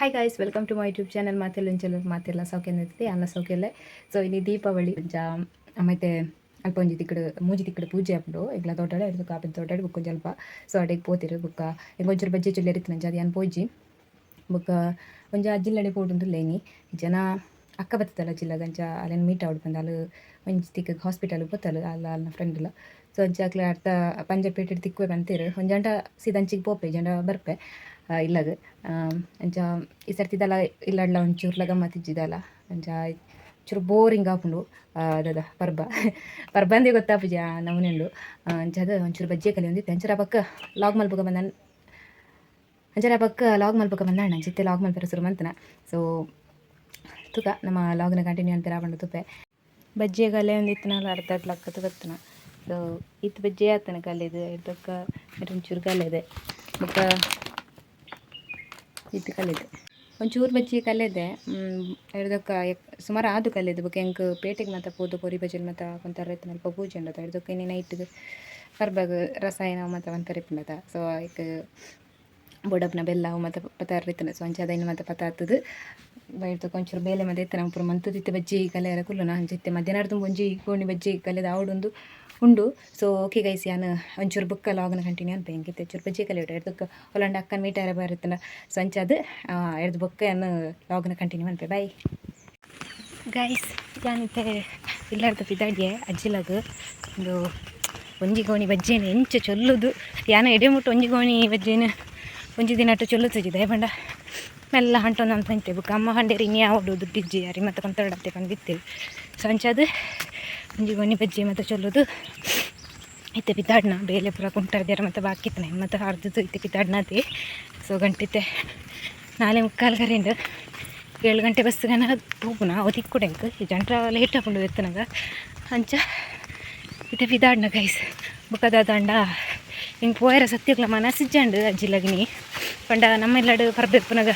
Hi guys, welcome to my YouTube channel. ಮಾತೆಲ್ಲ ಒಂಚೆಲ್ಲ ಮಾತೆಲ್ಲ ಸೌಖ್ಯ ಇರ್ತದೆ ಅನ್ನ ಸೌಖ್ಯಲ್ಲೇ. ಸೊ ಇಲ್ಲಿ ದೀಪಾವಳಿ ಮತ್ತೆ ಅಲ್ಪ ಒಂಜಿ ತಿಕ್ಕಡು ಮೂಜಿ ತಿಕ್ಕಡು ಪೂಜೆ ಹಾಪುಂಡು ಇಗ್ಲ ತೋಟಡೆ ಹಿಡಿದು ಕಾಪಿನ ತೋಟಡೆ ಬುಕ್ ಒಂಜಿ ಅಲ್ಪ. ಸೊ ಅಡೆಗೆ ಪೋತಿರು ಬುಕ್ಕ ಎಂಗೊಂಚೂರು ಬಜ್ಜಿ ಚುಲ್ಲಿ ಎರಿತು ನಂಜಿ ಅದು ಏನು ಪೋಜಿ ಬುಕ್ಕ ಒಂಜಿ ಜಿಲ್ಲಡೆ ಪೋಡುಂದು ಲೇನಿ ಜನ ಅಕ್ಕ ಬತ್ತಲ್ಲ ಜಿಲ್ಲಗಂಚ ಅಲ್ಲೇನು ಮೀಟ್ ಆವಡು ಬಂದು ಅಲ್ಲಿ ಒಂಜಿ ತಿಕ್ಕ ಹಾಸ್ಪಿಟಲ್ ಬತ್ತಲು ಅಲ್ಲ ಅಲ್ಲ ಫ್ರೆಂಡ್ಲ. ಸೊ ಅಂಚಾಕ್ಲೆ ಅರ್ಥ ಪಂಜಪೇಟೆ ತಿಕ್ಕುವೆ ಬಂತೀರು ಒಂಜಂಟ ಸೀದಂಚಿಗೆ ಪೋಪೆ ಜಂಡ ಬರ್ಪೆ ಇಲ್ಲಗ ಅಂಚ ಈ ಸರ್ತಿದಲ್ಲ ಇಲ್ಲಡ್ಲ ಒಂಚೂರ್ಲ ಗಮ್ಮತ್ತಿಜ್ಜಿದಲ್ಲ ಅಂಚ ಚೂರು ಬೋರಿಂಗ್ ಆಪುಂಡು ಅದ ಪರ್ಬಂದೇ ಗೊತ್ತಾಪುಜಿ ನವನೆಂಡು ಅಂಚದ ಒಂಚೂರು ಬಜ್ಜಿ ಕಲಿ ಒಂದಿತ್ತು ಅಂಚರ ಪಕ್ಕ ಲಾಗ್ ಮಲ್ಪಗ ಬಂದಾಣ ಅಂಚಿತ್ತೆ ಲಾಗ್ ಮಲ್ಪರ ಸುರು ಮಂತನ. ಸೊ ತುಕ ನಮ್ಮ ಲಾಗ್ನ ಕಂಟಿನ್ಯೂ ಅಂತ ಆಪಂಡು ತುಪ್ಪೆ ಬಜ್ಜಿಯ ಕಲೆ ಒಂದಿತ್ತು ನಾನು ಅರ್ಧ ಲಕ್ಕತ್ತು ಬತ್ತನ. ಸೊ ಇತ್ತು ಬಜ್ಜಿ ಆತನ ಕಲೆದು ಎಡ್ದಕ್ಕ ಒಂಚೂರು ಕಲೆದೆ ಬುಕ್ಕ ಇತ್ತು ಕಲಿದೆ ಒಂಚೂರು ಬಜ್ಜಿ ಕಲೆದೆ ಹಿಡ್ದಕ್ಕ ಸುಮಾರು ಆದು ಕಲೆದು ಬುಕ್ಕ ಹೆಂಗೆ ಪೇಟೆಗೆ ಮತ್ತು ಪೋದು ಪೊರಿ ಬಜ್ಜಿ ಮತ್ತು ಕೊಂತಾರ ರೈತ ಅಲ್ಪ ಪೂಜೆ ಉಂಡದ ಹಿಡ್ದಕ್ಕ ಇನ್ನು ನೈಟ್ಗೆ ಬರ್ಬಾಗ ರಸಾಯನ ಮತ್ತು ಒಂದು ಕರಿಪುಂಡದ. ಸೊ ಈಗ ಬೊಡಪ್ನ ಬೆಲ್ಲ ಮತ್ತು ಪತಾರ ರೈತನ ಸೊ ಅಂಚೆ ಅದನ್ನು ಮತ್ತು ಪತ ಹತ್ತದು ಹಿಡ್ದಕ್ಕ ಒಂಚೂರು ಬೇಲೆ ಮತ್ತು ಎತ್ತನ ಪೂರ ಮಂತದಿತ್ತು ಬಜ್ಜಿ ಕಲೆಯರ ಕುಲ್ಲು ನಾನು ಜೊತೆ ಮಧ್ಯಾಹ್ನ ತುಂಬ ಒಂಜಿ ಗೋಣಿ ಬಜ್ಜಿ ಕಲೆದ ಆವಡೊಂದು ಉಂಡು. ಸೊ ಓಕೆ ಗೈಸ್, ಯಾನು ಒಂಚೂರು ಬುಕ್ಕ ಲಾಗ್ನ ಕಂಟಿನ್ಯೂ ಅನ್ಪೆ ಹೆಂಗಿತ್ತು ಒಂಚೂರು ಬಜ್ಜಿ ಕಲೆ ಇಟ್ಟು ಹಿಡ್ದಕ್ಕೆ ಹೊಲಂಡ ಅಕ್ಕನ ಮೀಟಾರ ಬರುತ್ತಲ್ಲ. ಸೊ ಅಂಚದು ಹಿಡ್ದು ಬುಕ್ಕ ಏನು ಲಾಗ್ನ ಕಂಟಿನ್ಯೂ ಅನ್ಪೆ ಬಾಯ್ ಗೈಸ್. ಯಾನಿತ್ತೆ ಇಲ್ಲಾರ್ದ ಪಿದಾಡಿಯೇ ಅಜ್ಜಿಲಾಗ ಒಂದು ಒಂಜಿ ಗೋಣಿ ಬಜ್ಜೇನು ಎಂಚ ಚೊಲ್ಲುದು ಯಾನ ಎಡೆ ಮುಟ್ಟು ಒಂಜಿ ಗೋಣಿ ಬಜ್ಜೇನು ಒಂಜಿ ದಿನ ಅಟ್ಟು ಚೊಲ್ಲುತ್ತಿದ್ದೆ ಬಂಡ ಮೆಲ್ಲ ಹಂಟೊಂದು ಅಂತ ಅಂತೆ ಬುಕ್ಕ ಅಮ್ಮ ಹಂಡೇರಿ ಇನ್ನು ಯಾವುದು ದುಡ್ಡಿಜ್ಜಿ ಯಾರಿ ಮತ್ತು ಕೊಂತಡತ್ತೆ ಬಂದು ಬಿತ್ತೇವೆ. ಸೊ ಅಂಚದು ಒಂಜಿ ಗೋಣಿ ಬಜ್ಜಿ ಮತ್ತು ಚೊಲ್ಲುದು ಇತ್ತೆ ಪಿತಾಡ್ನ ಬೇಲೆ ಪೂರ ಕುಂಟರ್ದ್ಯಾರ ಮತ್ತು ಬಾಕಿತ್ತನೆ ಮತ್ತು ಅರ್ಧದ್ದು ಇತ್ತೆ ಪಿತಾಡ್ನತೆ. ಸೊ ಗಂಟಿತ್ತೆ 4:45 ಕರೆಂಡು 7 ಗಂಟೆ ಬಸ್ಗನ ಹೋಗುನ ಅವು ತಿಕ್ಕುಡೆಂಕ್ ಈ ಜಂಟ್ರ ಲೇಟ್ ಹಾಕೊಂಡು ಎತ್ತನಾಗ ಅಂಚ ಇತ್ತೆ ಪಿದಾಡ್ನ ಗೈಸ್ ಬುಕ್ಕದ ದಂಡ ಹಿಂಗೆ ಪೋಯರ ಸತ್ಯಗ್ಲ ಮನಸ್ಸಿಜ್ಜಂಡು ಅಜ್ಜಿಲಗಿನಿ ಪಂಡ ನಮ್ಮೆಲ್ಲಾಡು ಪರ್ಬೆಪ್ಪನಾಗ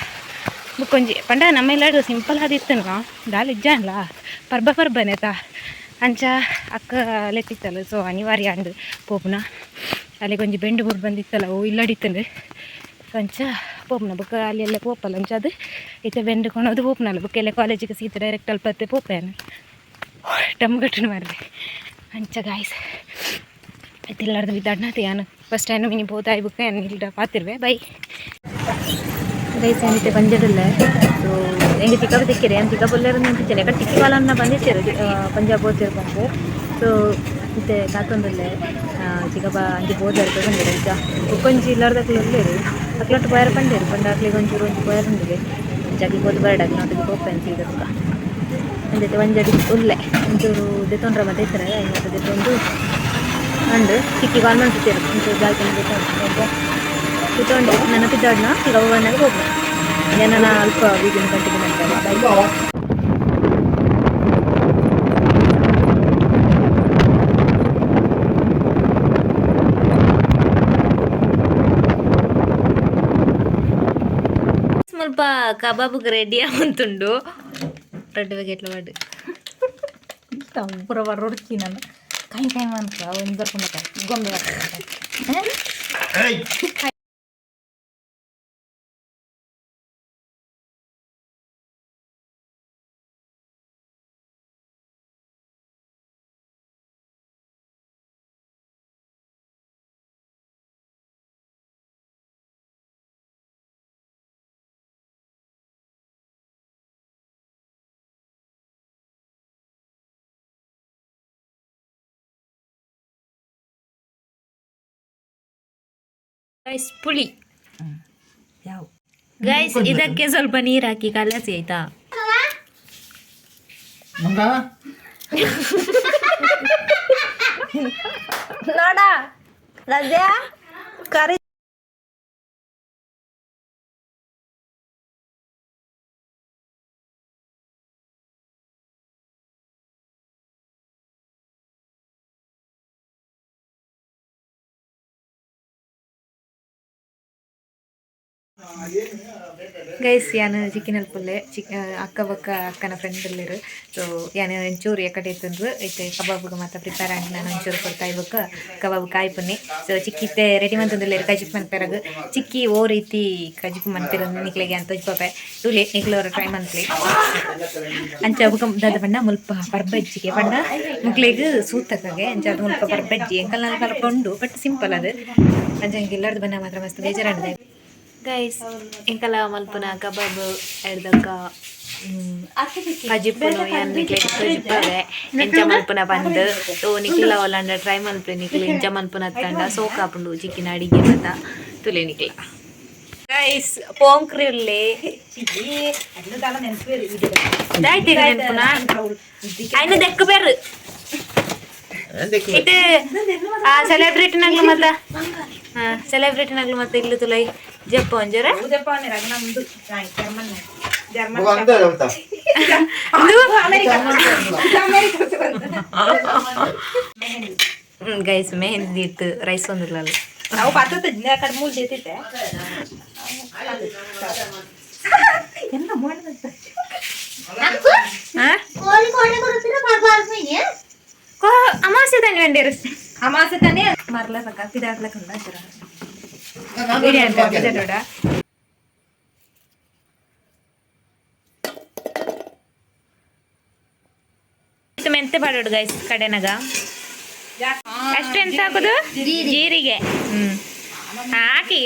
ಬುಕ್ಕೊಂಜಿ ಪಂಡ ನಮ್ಮೆಲ್ಲಾಡು ಸಿಂಪಲ್ ಆದಿತ್ತನಗ ದಾಲ್ ಇಜ್ಜಾನ್ಲ ಪರ್ಬನೇತ ಅಂಚ ಅಕ್ಕ ಲೆತ್ತಿತ್ತಲ್ಲ. ಸೊ ಅನಿವಾರ್ಯ ಅಂಡು ಪೋಪುನ ಅಲ್ಲಿಗೆ ಒಂಜಿ ಬೆಂಡು ಬುಡ್ ಬಂದಿತ್ತಲ್ಲ ಅವು ಇಲ್ಲಡಿತ್ತಂಡು ಅಂಚ ಪೋಪುನ ಬುಕ್ಕ ಅಲ್ಲಿ ಎಲ್ಲ ಪೋಪಲ್ಲ ಅಂಚ ಅದು ಇತ್ತೆ ಬೆಂಡು ಕೊಣೋದು ಪೋಪುನಲ್ಲ ಬುಕ್ಕ ಎಲ್ಲ ಕಾಲೇಜಿಗೆ ಸೀತ ಡೈರೆಕ್ಟ್ ಅಲ್ಪತ್ತೆ ಪೋಪೇನು ಟಮ್ಗಟ್ಟನು ಮಾರ್ರೆ ಅಂಚ ಗಾಯ್ಸ್ ಇತ್ತಿಲ್ಲಾರ್ದು ಬಿದ್ದಾಡ್ನತೆ ಯಾನು ಫಸ್ಟ್ ಟೈಮ್ ಮಿನಿ ಪೋತಾಯಿ ಬುಕ್ಕ ಏನು ಇಲ್ಲ ಪಾತಿರ್ವೆ ಬೈ ಗೈಸ್ ಏನಿತ್ತೆ ಪಂಜಾಬಲ್ಲೇ. ಸೊ ಹೆಂಗೆ ತಿಕ್ಕಬ ತಿಕ್ಕಿರಿ ಅಂತ ತಿಕ್ಕಬಲ್ಲರು ನಿಂತಿದ್ದೇನೆ ಯಾಕಂದ್ರೆ ತಿಕ್ಕಿ ಕಾಲನ್ನ ಬಂದಿರ್ತೀರು ಪಂಜಾಬ್ ಓದ್ತಿರ್ಬೇಕು. ಸೊ ಮತ್ತೆ ಕಾತೊಂದಲ್ಲೇ ಚಿಕ್ಕಪ್ಪ ಅಂಜಿ ಬೋದಾರು ಬಂದಿರು ಈಗ ಉಕ್ಕೊಂಜಿ ಇಲ್ಲಾರ್ದಕ್ಲು ಒಳ್ಳೆರು ಅಕ್ಲಟ್ಟು ಪೋಯರ ಪಂಡೇರು ಪಂಡ ಅಕ್ಲಿಗೆ ಒಂಚೂರು ಒಂಚು ಪೋಯರ್ ಉಂಡಿಗೆ ಜಾಗಿ ಬೋದು ಬರಡಾಗಿ ನೋಟಿಗೆ ಹೋಗ್ಪೇನೆ ಸೀದಕ್ಕ ಅಂದೈತೆ ಒಂಜಡಿ ಉಲ್ಲೆ ಒಂಚೂರು ದೆತ್ತೊಂಡ್ರ ಮತ್ತೆ ಇರ್ತಾರೆ ಐವತ್ತು ದೆತ್ತೊಂದು ಅಂಡು ತಿಕ್ಕಿ ಕಾಲ್ ಮಾಡ್ತಿರ್ತೀರು ಒಂಚೂರು ಜಾಗಿ ಕೂತ್ಕೊಂಡೆ ನನ್ನ ಪಿದ್ದಾಡ್ನ ಈಗ ಅವನಾಗ ಹೋಗ್ಬೇಕು ಏನನ ಅಲ್ಪ ಬೀಗಿನ ಗಂಟೆಗೆ ಮಾಡ್ತಾರೆ. ಸ್ವಲ್ಪ ಕಬಾಬ್ಗೆ ರೆಡಿ ಆಗುಂಟುಂಡು ರೆಡ್ ಬಗೆಟ್ಲ ಬಾಡು ಪೂರ ಬರ್ರೊಡ್ಕಿ ನಾನು ಕೈ ಮನ್ಕ ಒಂದು ಬರ್ಕೊಂಡ ಗೊಂಬೆ ಗೈಸ್ ಪುಳಿ ಯಾವ ಗೈಸ್ ಇದಕ್ಕೆ ಸ್ವಲ್ಪ ನೀರು ಹಾಕಿ ಕಲಸಿ ಆಯ್ತಾ. ನೋಡ ರಜಾ ಕರಿ ಗೈಸ್ ಯಾನು ಚಿಕ್ಕಿನ ಪುಲ್ಲೆ ಅಕ್ಕ ಬಕ್ಕ ಅಕ್ಕನ ಫ್ರೆಂಡ್ ಇಲ್ಲಿರು ಸೊ ಯಾನು ಒಂಚೂರು ಎಕಡೆ ತಂದ್ರು ಐತೆ ಕಬಾಬ್ಗೆ ಮಾತ್ರ ಪ್ರಿಪೇರ್ ಆಗಿ ನಾನು ಒಂಚೂರು ಕೊಡ್ತಾ ಇವಾಗ ಕಬಾಬ್ ಕಾಯಿ ಪನ್ನಿ ಸೊ ಚಿಕ್ಕಿತ್ತೆ ರೆಡಿ ಮಂತಂದಿಲ್ಲ ಕಜಿಪ್ ಮನ್ಪೆರಗ ಚಿಕ್ಕಿ ಓ ರೀತಿ ಕಜಿಪ್ ಮನ್ಪಿರ ನಿಕ್ಲಿಗೆ ಅಂತ ಪಾಪೆ ಟೂಲೆ ನಿಕ್ಲವ್ರ ಟ್ರೈ ಮನ್ಪ್ಲಿ ಅಂಚ ಬುಕ ದಾದ ಬಣ್ಣ ಮುಲ್ಪ ಪರ್ಬಜ್ಜಿಗೆ ಬಣ್ಣ ಮುಕ್ಲಿಗೆ ಸೂತಕ್ಕಾಗೆ ಅಂಚ ಅದು ಮುಲ್ಪ ಪರ್ಬಜ್ಜಿ ಎಂಕಲ್ ನಾನು ಕಲ್ಕೊಂಡು ಬಟ್ ಸಿಂಪಲ್ ಅದು ಅಂಚ ಹಂಗೆ ಎಲ್ಲರದ್ದು ಬಣ್ಣ ಮಾತ್ರ ಮಸ್ತ್ ಬೇಜಾರಾಗಿದೆ ಗೈಸ್ ಎಂಕಲ ಮಲ್ಪನ ಕಬಾಬ್ ಎಡ್ದಕ್ಕ ಕಜಿಪ್ಪುನು ಎನ್ನಿಕ್ಲೆ ಕಜಿಪ್ಪವೆ ಎಂಚ ಮಲ್ಪನ ಬಂದು ತೋ ನಿಕ್ಲ ಒಲ್ಲಂಡ ಟ್ರೈ ಮಲ್ಪೆ ನಿಕ್ಲೆ ಎಂಚ ಮಲ್ಪನ ಹತ್ತಂಡ ಸೋಕಾಪುಂಡು ಚಿಕ್ಕಿನ ಅಡಿಗೆ ಮತ್ತ ತುಲೆ ನಿಕ್ಲ ಗೈಸ್ ಪೋಂಕ್ರಿ ಉಲ್ಲೆ ದಾಯ್ತಿ ನೆನ್ಪುನ ಐನ ದೆಕ್ಕ ಬೇರು ಇದು ಸೆಲೆಬ್ರಿಟಿನಾಗ್ಲು ಮತ್ತ ಸೆಲೆಬ್ರಿಟಿನಾಗ್ಲು ಮತ್ತೆ ಇಲ್ಲು ತುಲೈ ಜಪ್ಪ ಒಂಜರ ಗೈಸ್ ಮೆಹಂದಿ ಇತ್ತು ರೈಸ್ ಒಂದಿಲ್ಲ ನಾವು ಪತ್ತದ ಕಡೆ ಮೂಲ್ ಜೇತಿತ್ತೆ ಅಮಾವಾಸ್ಯೆ ತಂಗ ಗಂಡೇರು ಅಮಾವಾಸ್ಯೆ ತಾನೇ ಮರಲ ಸಕ ಪಿದಾಗ್ಲಕ್ಕಂಡ ಮೆಂತೆ ಬಾಡೋಡು ಗೈಸ್ ಕಡೆನಾಗ ಅಷ್ಟು ಎಂತ ಹಾಕೋದು ಜೀರಿಗೆ ಹಾಕಿ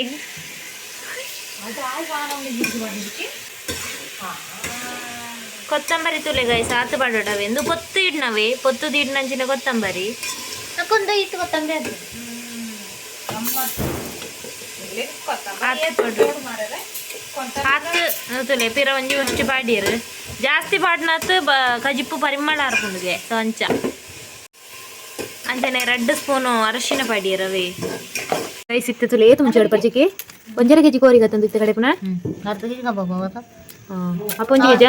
ಕೊತ್ತಂಬರಿ ತುಲೆ ಗೈಸ್ ಆತು ಬಾಡೋಡವೆ ಎಂದು ಕೊತ್ತು ಇಡ್ನವೆ ಪೊತ್ತು ಇಡ್ನಂಚಿನ ಕೊತ್ತಂಬರಿ ಕೊತ್ತಂಬರಿ ಅದು ತುಲೆ ಪಿರ ಒಂಜಿ ಅಷ್ಟು ಬಾಡಿಯರು ಜಾಸ್ತಿ ಬಾಡ್ನತ್ತು ಕಜಿಪ್ಪು ಪರಿಮಳ ಹರ್ಕೊಂಡ್ಗೆ ಅಂಚ ಅಂಚನೆ 2 ಸ್ಪೂನು ಅರಶಿನ ಪಾಡಿಯರವೇ ರೈಸ್ ಇತ್ತು ತುಲೆ ಏತು ಮುಂಚೆ ಪರ್ಚಿಕೆ 1.5 kg ಕೋರಿಗೆ ತಂದಿತ್ತು ಕಡೆ ಪುನಃ 10 kg ಕಬಾಬ್ ಅಪ್ಪ 1 kg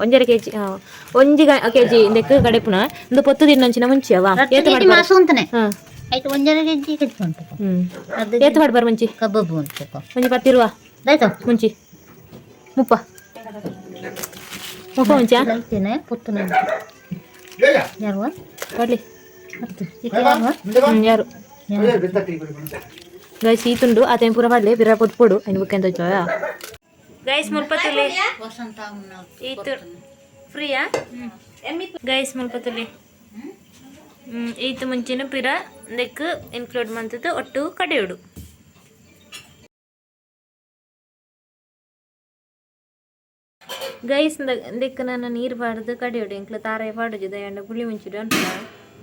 1.5 kg 1 kg ಇಂದಕ್ಕೆ ಕಡೆ ಪುನಃ ಒಂದು ಪೊತ್ತು ದಿನಂಚಿನ ಮುಂಚೆ ಅವ ಏತು ಮಾಡಿ ಮಾಸು ಅಂತಾನೆ ಆಯ್ತು 1.5 kg ಕಟ್ಕೊಂತ ಏತು ಮಾಡಿ ಬರ್ ಮುಂಚೆ ಕಬಾಬ್ ಅಂತ ಮುಂಚೆ 10 ಇರುವ ಆಯ್ತು ಮುಂಚೆ ಮುಪ್ಪ ಮುಂಚೆ ಹೇಳ್ತೇನೆ ಪುತ್ತನ ಯಾರು ಬರ್ಲಿ ಯಾರು ಗೈಸ್ ಈತುಂಡು ಆತ ಪೂರ ಮಾಡ್ಲಿ ಬಿರ ಪೊಡು ಅಯ್ನ ಬುಕ್ ಅಂತ ಗೈಸ್ ಮುಲ್ಪತ್ತುಲಿ ಈತು ಫ್ರೀಯಾ ಗೈಸ್ ಮುಲ್ಪತ್ತುಲಿ ಈತು ಮುಂಚಿನ ಪಿರ ನೆಕ್ ಇನ್ಕ್ಲೂಡ್ ಮಂತದ್ದು ಒಟ್ಟು ಕಡೆಯುಡು ಗೈಸ್ ದೆಕ್ಕ ನಾನು ನೀರು ಪಾಡ್ದು ಕಡಿಯೋಡು ಇಂಕ್ಲ ತಾರಾಯ ಪಾಡೋದು ದಯಂಡ ಪುಳಿ ಮುಂಚಿಡು ಅಂತ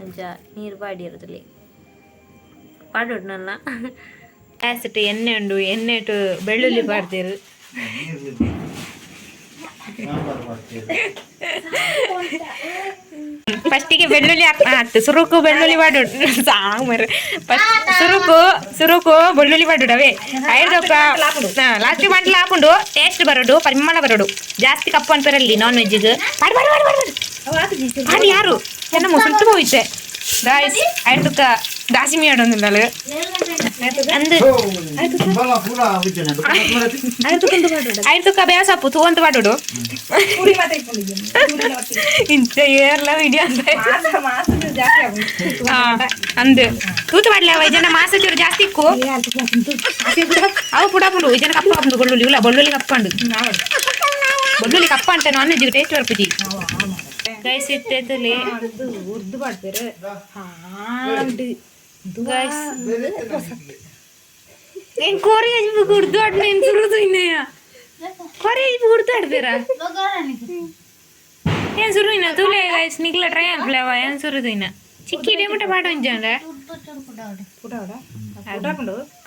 ಅಂಚ ನೀರು ಪಾಡಿರೋದಲ್ಲಿ ಪಾಡೋಡು ನನ್ನ ಗ್ಯಾಸಿಟ್ಟು ಎಣ್ಣೆ ಉಂಡು ಎಣ್ಣೆ ಇಟ್ಟು ಬೆಳ್ಳುಳ್ಳಿ ಪಾಡ್ತೀರು ಫಸ್ಟಿಗೆ ಬೆಳ್ಳುಳ್ಳಿ ಹಾಕ್ತು ಸುರುಕು ಬೆಳ್ಳುಳ್ಳಿ ಪಾಡೋಡು ಸಾಂಬಾರು ಸುರುಕು ಬೆಳ್ಳುಳ್ಳಿ ಪಾಡೋಡು ಅವೇ ಐದೊಕ್ಕ ಲಾಸ್ಟಿಗೆ ಮಂಟ್ಲ ಹಾಕೊಂಡು ಟೇಸ್ಟ್ ಬರೋಡು ಪರಿಮಳ ಬರೋಡು ಜಾಸ್ತಿ ಕಪ್ಪು ಅಂತಾರಲ್ಲಿ ನಾನ್ ವೆಜ್ಜಿಗೆ ಅದು ಯಾರು ಚೆನ್ನ ಮುಸುಂಟು ಹೋಯ್ತೆ ಗಾಯ್ಸ್ ಐದೊಕ್ಕ ದಾಸಿಮಿ ಆಡೋದಿಲ್ಲ ಐದೊಕ್ಕ ಬೇಸಪ್ಪು ತೂ ಅಂತ ಪಾಡೋಡು ಇಂಚ ಏರ್ಲ ವಿಡಿಯೋ ಅಂತ ಅಂದು ತೂತು ಮಾಡ್ಲಿ ಅವ ಜನ ಮಾಸ ಚೂರು ಜಾಸ್ತಿ ಇಕ್ಕು ಅವು ಪುಡಾಪುಂಡು ಜನ ಕಪ್ಪ ಹಾಕೊಂಡು ಬೆಳ್ಳುಳ್ಳಿ ಇಲ್ಲ ಬೆಳ್ಳುಳ್ಳಿ ಕಪ್ಪಂಡು ಬೆಳ್ಳುಳ್ಳಿ ಕಪ್ಪ ಅಂತ ನಾನ್ ವೆಜ್ಜಿಗೆ ಟೇಸ್ಟ್ ಬರ್ಪುಜಿ ಗೈಸ್ ಇತ್ತೇತಲೆ ಉರ್ದು ಮಾಡ್ತಾರೆ ಗೈಸ್ ಏನ್ ಕೋರಿ ಹಚ್ಬೇಕು ಉರ್ದು ಆಡ್ ನೀನ್ ಸುರುದು ಇನ್ನಯ್ಯ ಕೋರಿ ಹಚ್ಬೇಕು ಉರ್ದು ಆಡ್ತೀರಾ ಏನ್ ಸುರು ಇನ್ನ ತುಲೆ ಗೈಸ್ ನಿಕ್ಲ ಟ್ರೈ ಆಗ್ಲವ ಏನ್ ಸುರುದು ಇನ್ನ ಚಿಕ್ಕಿ ಡೇಮಟ ಪಾಡ ಒಂಜಂಡ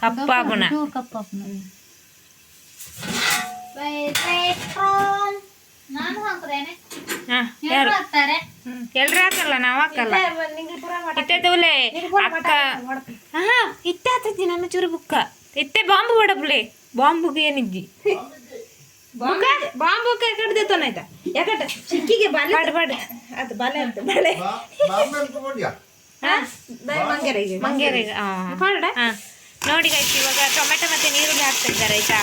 ಕಪ್ಪಾಪುನ ಎಲ್ರು ಹಾಕಲ್ಲ ನಾವ್ ಹಾಕಲ್ಲ ಇತ್ತೆ ತೂಲೆ ಅಕ್ಕ ಇತ್ತೆ ಹತ್ತಜ್ಜಿ ನನ್ನ ಚೂರು ಬುಕ್ಕ ಇತ್ತೆ ಬಾಂಬು ಬಡಪ್ಲೆ ಬಾಂಬುಗೆ ಏನಿಜ್ಜಿ ಬಾಂಬು ಕಡ್ದೈತಾಯ್ತಾ ಯಾಕಟ ಚಿಕ್ಕಿಗೆ ಬಾಳೆ ಬಾಡೆ ಅದು ಬಾಳೆ ಅಂತ ಬಾಳೆ ಮಂಗೆರೆಗೆ ಪಾಡ ನೋಡಿ ಗೈಸ್, ಇವಾಗ ಟೊಮೆಟೊ ಮತ್ತೆ ನೀರುಳ್ಳಿ ಹಾಕ್ತಾ ಇದ್ದಾರೆ ಆಯ್ತಾ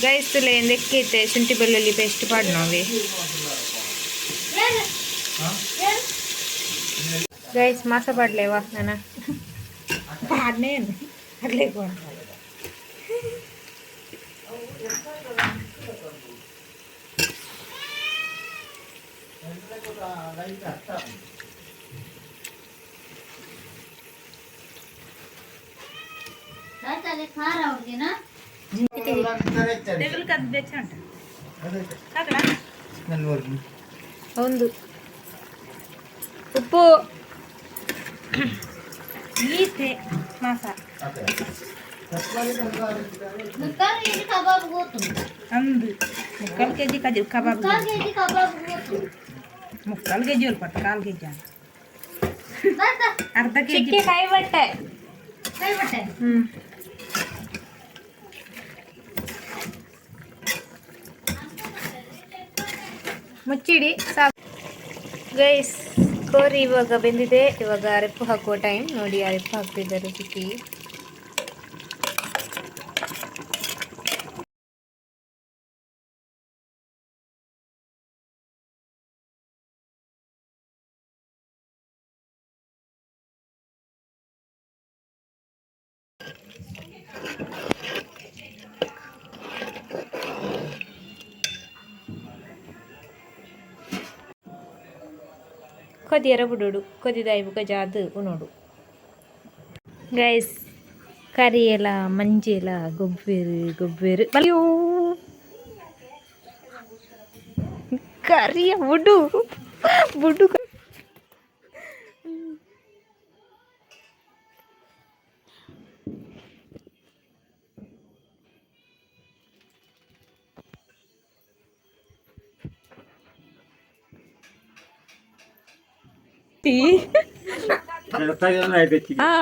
ಗೈಸ್. ತುಲೆ ಎಂದಕ್ಕೆ ಶುಂಠಿ ಬೆಳ್ಳುಳ್ಳಿ ಪೇಸ್ಟ್ ಪಾಡ್ನೋವೆ ಗೈಸ್. ಮಾಸ ಪಾಡ್ಲೇವಾ ನಾನು ಪಾಡ್ನೇನು ಅಗ್ಲೇ ಒಂದು ಉಪ್ಪು ಈತೆ ಮಾಸ ಅಂದು 3 kg ಕಬಾಬ್ 3 kg ಪಟ್ಟು 1/4 kg ಅರ್ಧ kg ಕೈ ಬಟ್ಟೆ ಮುಚ್ಚಿಡಿ ಸಾಕು ಗೈಸ್. ಕೋರಿ ಇವಾಗ ಬೆಂದಿದೆ. ಇವಾಗ ಅರೆಪ್ಪು ಹಾಕುವ ಟೈಮ್ ನೋಡಿ. ಅರೆಪ್ಪು ಹಾಕ್ತಿದ್ದಾರೆ ಚಿಕ್ಕಿ. ಕೊದಿಯರ ಬಿಡೋಡು ಕೊದಿದಾಯಿ ಬುಕ ಜಾದು ಉಣೋಡು ಗೈಸ್. ಕರಿ ಎಲ್ಲ ಮಂಜಿ ಎಲ್ಲ ಗೊಬ್ಬರು ಅಯ್ಯೋ ಕರಿಯ ಬುಡು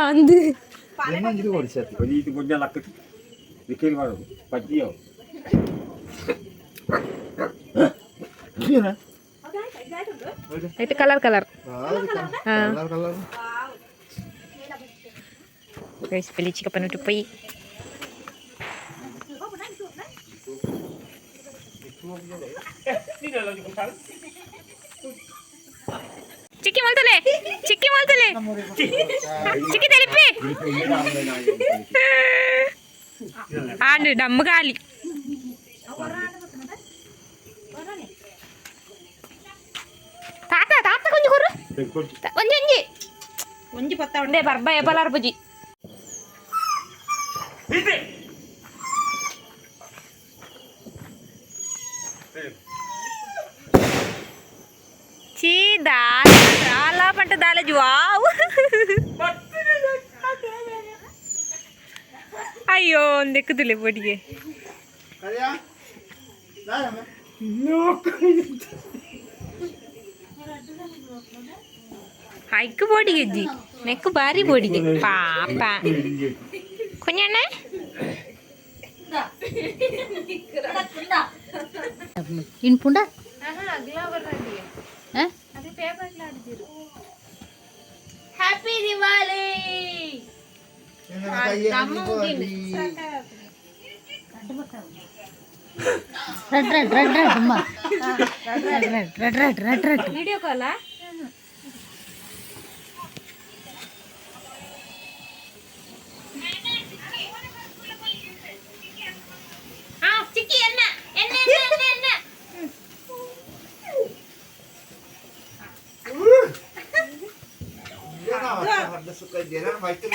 ಅಂದು itu color guys. Beli chicken penutup pai ಚಿಕ್ಕಿ ಮಲ್ತಲೆ ಚಿಕ್ಕಿ ತೆಲಿಪಿ ಆಂಡು ಡಮ್ಮು ಗಾಲಿ ತಾತ ಕೊಂಚ ಕೊರು ಒಂಜಿ ಪತ್ತ ಉಂಡೆ ಬರ್ಬ ಎಪಲಾರ್ ಬುಜಿ daala panta daala wow. Ayo ndekudule bodige kariya daama no hike bodige ji nekku bari bodige papa kunyana in punda agla barradi అది పేపర్ లాడిదిరు హ్యాపీ దివాలి వీడియో కాలా చిక్కి ఎన్న suka dia fighter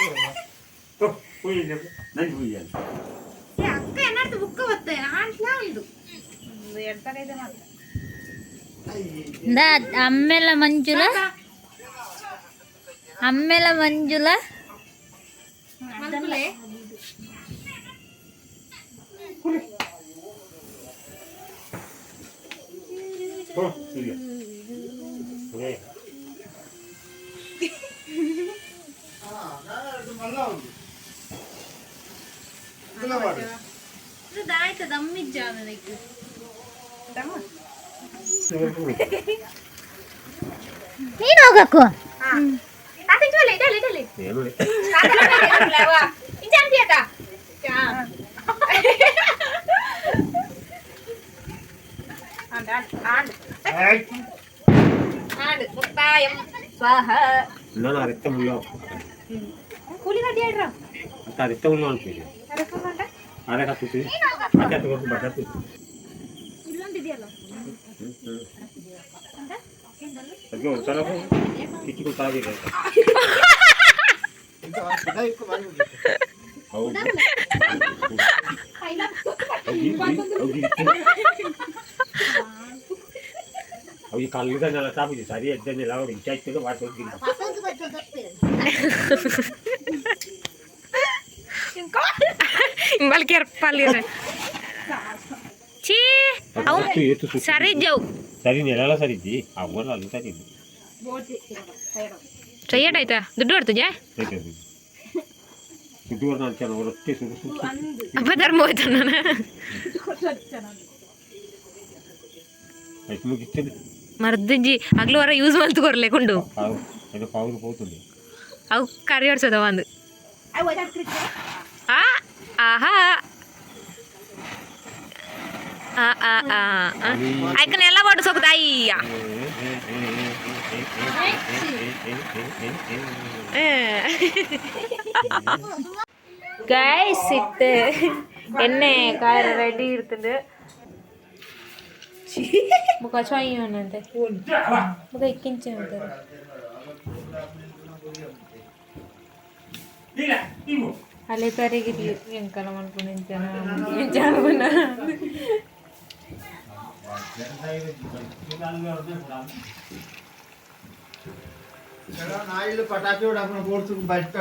tuh punya nanti punya ya akka enarthu book vatte antla idu edtare ide matra nda ammela manjula manjule oh iya oke ನೀನು ಹೋಗಕ್ಕೂ ಏನು ಮುಕ್ತಾಯಂ ಸ್ವಾಹ ನಾನು ಅರಿತ ಮುಳ್ಳು ಕೂಲಿ ಗಡ್ಡಿ ಹೇಳ್ರ ಅಂತ ಅರಿತ ಮುಳ್ಳು ಅಂತೀವಿ ಅದೇ ಹಾಕ್ತೀವಿ ಅದೇ ತಗೊಂಡು ಬಟಾತಿ ಇಲ್ಲೊಂದಿದೆಯಲ್ಲ ಅದಕ್ಕೆ ಒಂದ್ಸಲ ಕಿಚ್ಚಿ ಗೊತ್ತಾಗಿದೆ ಹೌದು ಅವು ಈ ಕಲ್ಲಿದನ್ನೆಲ್ಲ ತಾಪಿದೆ ಸರಿ ಎದ್ದನ್ನೆಲ್ಲ ಅವ್ರು ಇಚ್ಛಾಯ್ತದೆ ಮಾಡ್ಕೊಂಡು ಬಲ್ಕಿ ಪಾಲಿರ ಛೀ ಸರಿ ಜವು ಸರಿ ನೆಲ ಸರಿದ್ದಿ ಅವಲ್ಲ ಅಲ್ಲಿ ಸರಿ ಟೈರ್ಡ್ ಆಯ್ತಾ ದುಡ್ಡು ಹೊಡ್ತಜ ದುಡ್ಡು ಹೊಡೆದ ಅಂತಾನೆ ಅವ್ರ ಹೊಟ್ಟೆ ಸುಡು ಅಪ್ಪ ಧರ್ಮ ಹೋಯ್ತು ನಾನು ಆಯ್ತು ಮುಗಿಸ್ತೇನೆ ಮರ್ದಿಂಜಿ ಆಗ್ಲೂ ವರ ಯೂಸ್ ಮಾಡ್ತು ಕೊರ್ಲೆ ಕೊಂಡು ಅದು ಪವರ್ ಹೋಗ್ತದೆ ಅವು ಕರಿ ಹೊಡ್ಸೋದ ಒಂದು ಆ ಆಹಾ ಆಯ್ಕನ ಎಲ್ಲ ಹೊಡ್ಸೋಕದ ಅಯ್ಯ ಗೈಸ್ ಇತ್ತು ಎಣ್ಣೆ ಕಾರ ರೆಡಿ ಇರ್ತದೆ ಮುಖ ಚೊಯ್ಯನಂತೆ ಮುಖ ಇಕ್ಕಿಂಚೆ ಅಂತಾರೆ ಅಲ್ಲೇ ತರೆಗಿದ್ವಿ ಎಂಕಲ ಮಾಡ್ಕೊಂಡು पटाखे आपण बोर्ड बाईक